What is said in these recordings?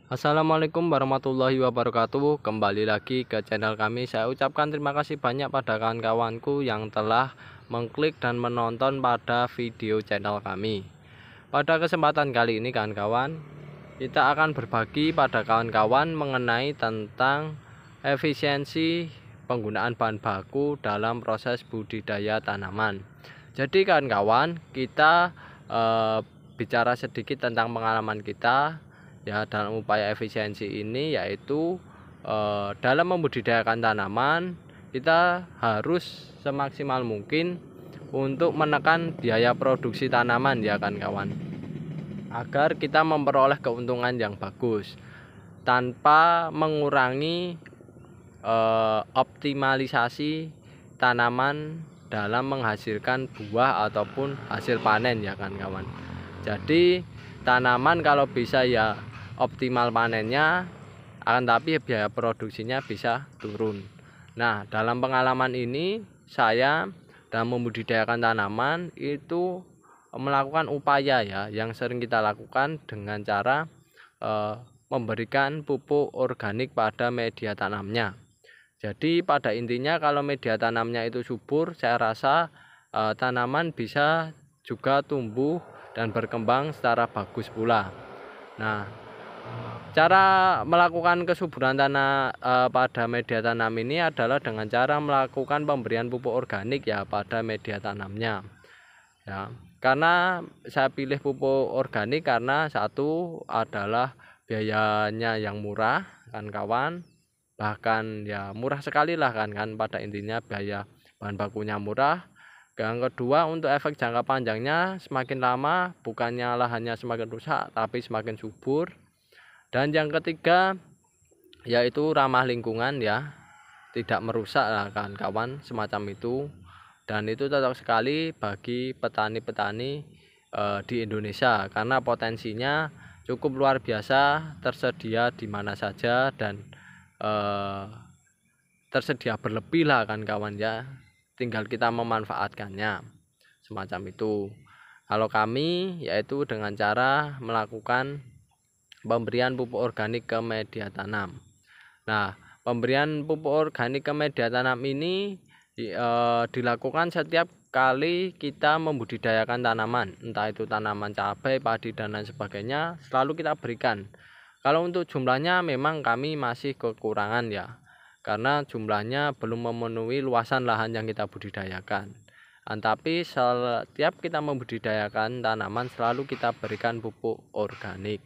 Assalamualaikum warahmatullahi wabarakatuh. Kembali lagi ke channel kami. Saya ucapkan terima kasih banyak pada kawan-kawanku yang telah mengklik dan menonton pada video channel kami. Pada kesempatan kali ini kawan-kawan, kita akan berbagi pada kawan-kawan mengenai tentang efisiensi penggunaan bahan baku dalam proses budidaya tanaman. Jadi kawan-kawan, kita bicara sedikit tentang pengalaman kita ya dalam upaya efisiensi ini, yaitu dalam membudidayakan tanaman kita harus semaksimal mungkin untuk menekan biaya produksi tanaman ya kan kawan, agar kita memperoleh keuntungan yang bagus tanpa mengurangi optimalisasi tanaman dalam menghasilkan buah ataupun hasil panen ya kan kawan. Jadi tanaman kalau bisa ya optimal panennya, akan tapi biaya produksinya bisa turun. Nah, dalam pengalaman ini saya dalam membudidayakan tanaman itu melakukan upaya ya yang sering kita lakukan dengan cara memberikan pupuk organik pada media tanamnya. Jadi pada intinya kalau media tanamnya itu subur, saya rasa tanaman bisa juga tumbuh dan berkembang secara bagus pula. Nah, cara melakukan kesuburan tanah pada media tanam ini adalah dengan cara melakukan pemberian pupuk organik ya pada media tanamnya. Ya, karena saya pilih pupuk organik karena satu adalah biayanya yang murah kan kawan, bahkan ya murah sekali lah kan pada intinya biaya bahan bakunya murah. Yang kedua, untuk efek jangka panjangnya, semakin lama bukannya lahannya semakin rusak tapi semakin subur. Dan yang ketiga yaitu ramah lingkungan ya, tidak merusak lah kan kawan semacam itu. Dan itu cocok sekali bagi petani-petani di Indonesia karena potensinya cukup luar biasa, tersedia di mana saja dan tersedia berlebih lah kan kawan ya, tinggal kita memanfaatkannya semacam itu. Kalau kami yaitu dengan cara melakukan pemberian pupuk organik ke media tanam. Nah, pemberian pupuk organik ke media tanam ini dilakukan setiap kali kita membudidayakan tanaman, entah itu tanaman cabai, padi dan lain sebagainya, selalu kita berikan. Kalau untuk jumlahnya memang kami masih kekurangan ya, karena jumlahnya belum memenuhi luasan lahan yang kita budidayakan. Tapi setiap kita membudidayakan tanaman selalu kita berikan pupuk organik.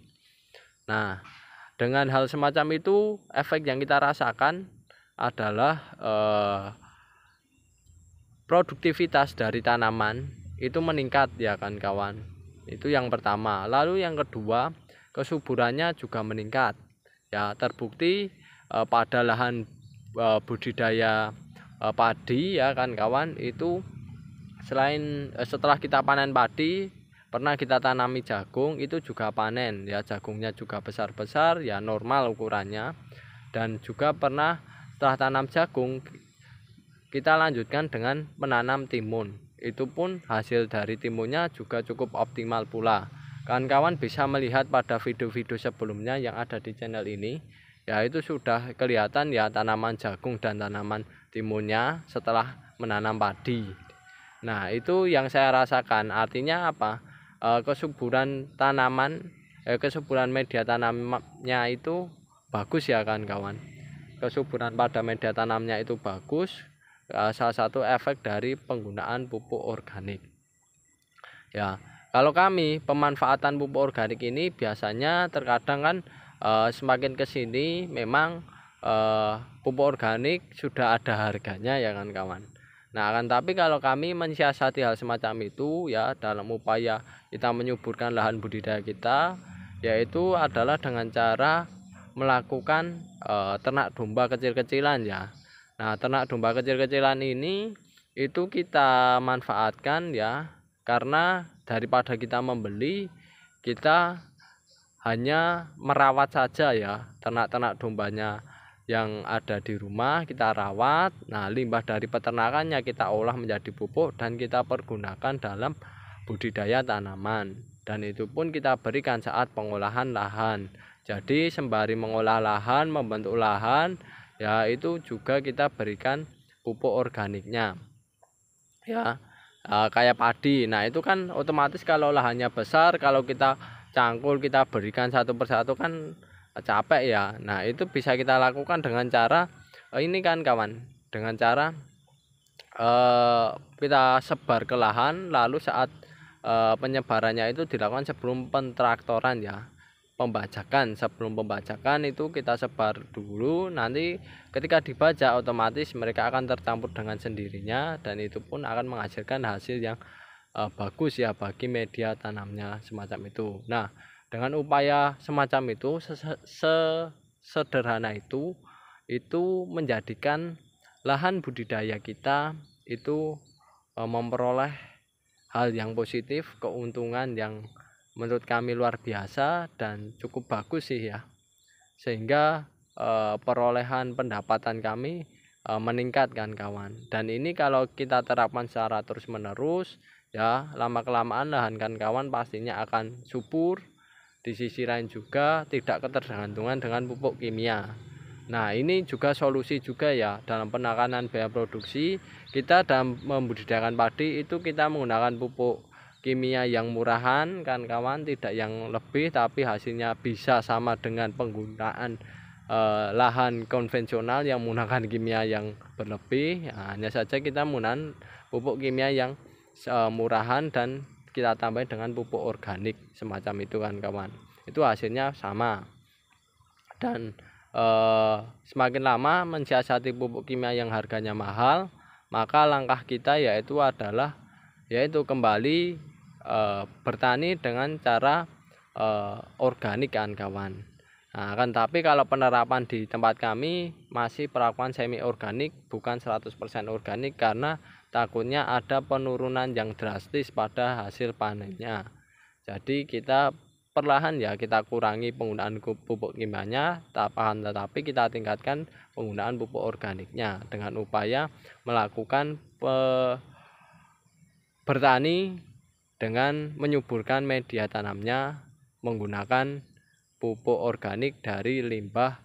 Nah, dengan hal semacam itu, efek yang kita rasakan adalah produktivitas dari tanaman itu meningkat ya kan kawan. Itu yang pertama. Lalu yang kedua, kesuburannya juga meningkat. Ya, terbukti pada lahan budidaya padi ya kan kawan, itu selain setelah kita panen padi, pernah kita tanami jagung, itu juga panen ya, jagungnya juga besar-besar ya, normal ukurannya. Dan juga pernah setelah tanam jagung kita lanjutkan dengan menanam timun, itu pun hasil dari timunnya juga cukup optimal pula. Kawan-kawan bisa melihat pada video-video sebelumnya yang ada di channel ini ya, itu sudah kelihatan ya tanaman jagung dan tanaman timunnya setelah menanam padi. Nah, itu yang saya rasakan. Artinya apa? Kesuburan tanaman, kesuburan media tanamnya itu bagus ya kan kawan. Kesuburan pada media tanamnya itu bagus. Salah satu efek dari penggunaan pupuk organik. Ya, kalau kami pemanfaatan pupuk organik ini biasanya terkadang kan semakin kesini memang pupuk organik sudah ada harganya ya kan kawan. Nah, akan tapi kalau kami mensiasati hal semacam itu ya dalam upaya kita menyuburkan lahan budidaya kita, yaitu adalah dengan cara melakukan ternak domba kecil-kecilan ya. Nah, ternak domba kecil-kecilan ini itu kita manfaatkan ya, karena daripada kita membeli, kita hanya merawat saja ya ternak-ternak dombanya yang ada di rumah, kita rawat. Nah, limbah dari peternakannya kita olah menjadi pupuk dan kita pergunakan dalam budidaya tanaman. Dan itu pun kita berikan saat pengolahan lahan. Jadi sembari mengolah lahan, membentuk lahan, ya itu juga kita berikan pupuk organiknya. Ya, kayak padi. Nah, itu kan otomatis kalau lahannya besar, kalau kita cangkul, kita berikan satu persatu kan capek ya. Nah, itu bisa kita lakukan dengan cara ini kan kawan, dengan cara kita sebar ke lahan, lalu saat penyebarannya itu dilakukan sebelum pentraktoran ya. Sebelum pembajakan itu kita sebar dulu, nanti ketika dibajak otomatis mereka akan tercampur dengan sendirinya, dan itu pun akan menghasilkan hasil yang bagus ya bagi media tanamnya semacam itu. Nah, dengan upaya semacam itu sederhana itu menjadikan lahan budidaya kita itu memperoleh hal yang positif, keuntungan yang menurut kami luar biasa dan cukup bagus sih ya, sehingga perolehan pendapatan kami meningkat kan kawan. Dan ini kalau kita terapkan secara terus menerus ya, lama kelamaan lahan kan kawan pastinya akan subur. Di sisi lain juga tidak ketergantungan dengan pupuk kimia. Nah, ini juga solusi juga ya dalam penekanan biaya produksi. Kita dalam membudidayakan padi itu kita menggunakan pupuk kimia yang murahan kan kawan, tidak yang lebih, tapi hasilnya bisa sama dengan penggunaan lahan konvensional yang menggunakan kimia yang berlebih. Nah, hanya saja kita menggunakan pupuk kimia yang murahan dan kita tambah dengan pupuk organik semacam itu kan kawan. Itu hasilnya sama. Dan semakin lama mensiasati pupuk kimia yang harganya mahal, maka langkah kita yaitu kembali bertani dengan cara organik kan kawan. Nah, kan tapi kalau penerapan di tempat kami masih perlakuan semi organik, bukan 100% organik, karena takutnya ada penurunan yang drastis pada hasil panennya. Jadi kita perlahan ya kita kurangi penggunaan pupuk kimianya, tetapi kita tingkatkan penggunaan pupuk organiknya dengan upaya melakukan bertani dengan menyuburkan media tanamnya menggunakan pupuk organik dari limbah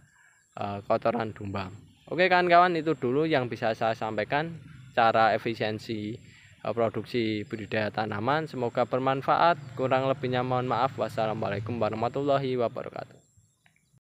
kotoran domba. Oke kan kawan, itu dulu yang bisa saya sampaikan cara efisiensi produksi budidaya tanaman. Semoga bermanfaat. Kurang lebihnya mohon maaf. Wassalamualaikum warahmatullahi wabarakatuh.